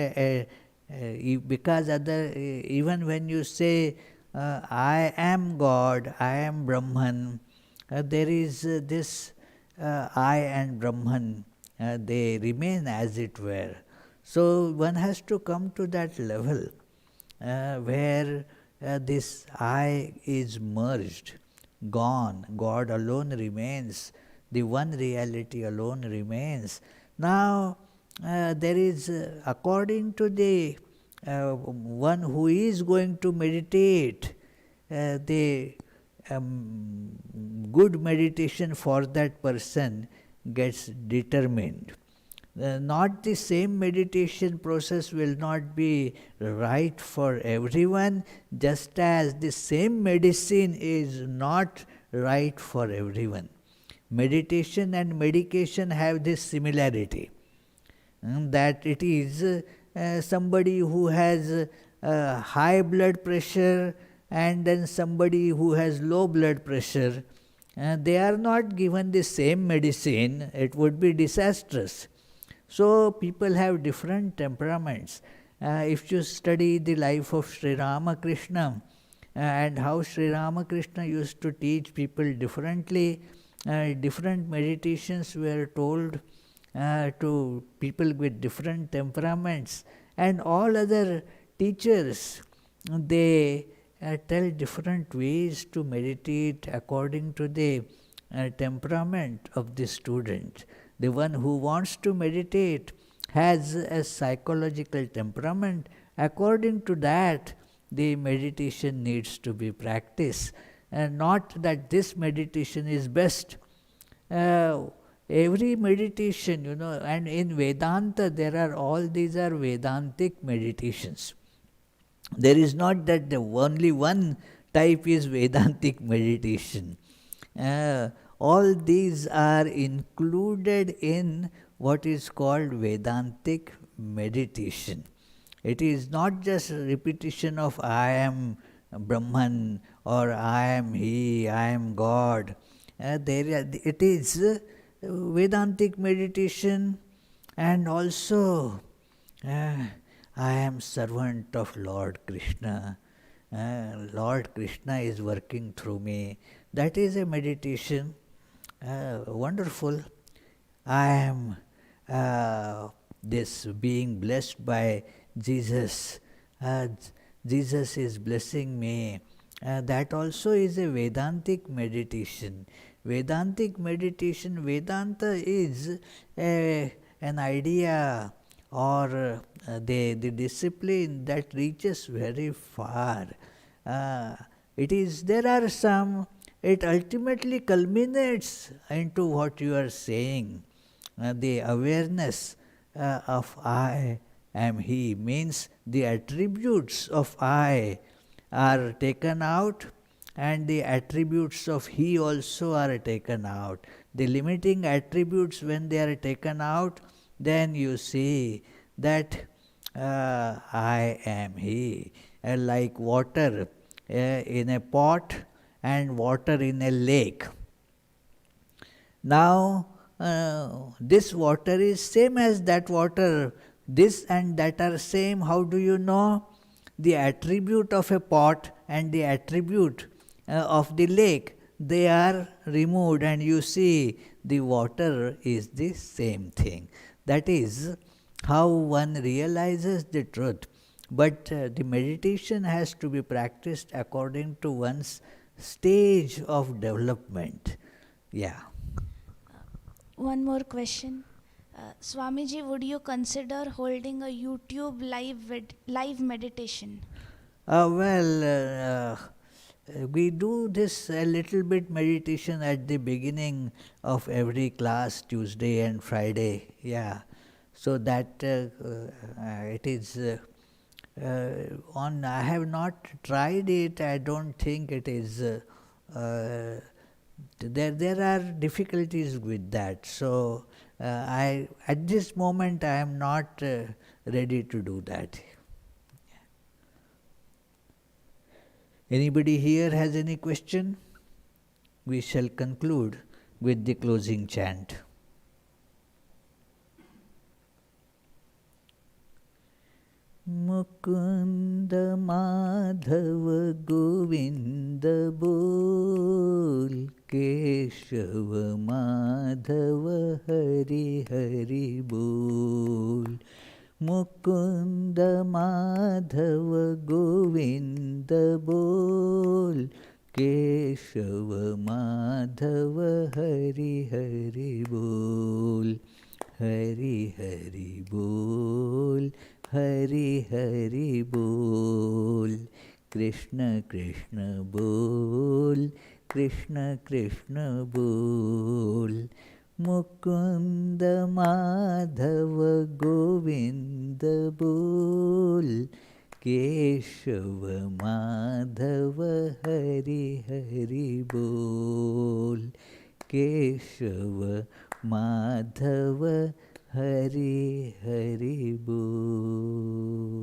A: because even when you say, I am God, I am Brahman, there is this I and Brahman, they remain as it were. So one has to come to that level where this I is merged, gone, God alone remains, the one reality alone remains. Now, there is, according to the one who is going to meditate, the good meditation for that person gets determined. Not the same meditation process will not be right for everyone, just as the same medicine is not right for everyone. Meditation and medication have this similarity, that it is somebody who has high blood pressure and then somebody who has low blood pressure. They are not given the same medicine, it would be disastrous. So people have different temperaments. If you study the life of Sri Ramakrishna and how Sri Ramakrishna used to teach people differently, different meditations were told to people with different temperaments, and all other teachers, they tell different ways to meditate according to the temperament of the student. The one who wants to meditate has a psychological temperament. According to that, the meditation needs to be practiced, and not that this meditation is best. Every meditation, and in Vedanta there are all these are Vedantic meditations. There is not that the only one type is Vedantic meditation. All these are included in what is called Vedantic meditation. It is not just repetition of I am Brahman or I am He, I am God. It is Vedantic meditation, and also I am servant of Lord Krishna. Lord Krishna is working through me. That is a meditation. Wonderful. I am this being blessed by Jesus. Jesus is blessing me. That also is a Vedantic meditation. Vedantic meditation, Vedanta is an idea or the discipline that reaches very far. There are some, it ultimately culminates into what you are saying. The awareness of I am He means the attributes of I are taken out, and the attributes of He also are taken out. The limiting attributes, when they are taken out, then you see that I am He. Like water in a pot and water in a lake. Now, this water is same as that water. This and that are same. How do you know? The attribute of a pot and the attribute of the lake, they are removed, and you see the water is the same thing. That is how one realizes the truth. But the meditation has to be practiced according to one's stage of development. Yeah.
B: One more question. Swamiji, would you consider holding a YouTube live meditation?
A: We do this a little bit meditation at the beginning of every class, Tuesday and Friday. Yeah. So that it is on. I have not tried it. I don't think it is. There are difficulties with that. So at this moment I am not ready to do that. Anybody here has any question? We shall conclude with the closing chant. Mukunda Madhava Govinda Bol, Keshava Madhava Hari Hari Bol. Mukunda Madhava Govinda Bol, Keshava Madhava Hari Hari Bol. Hari Hari Bol, Hari Hari Bol. Krishna Krishna Bol, Krishna Krishna Bol. Mukunda Madhava Govinda Bol, Keshava Madhava Hari Hari Bol. Keshava Madhava Hari Hari Bol.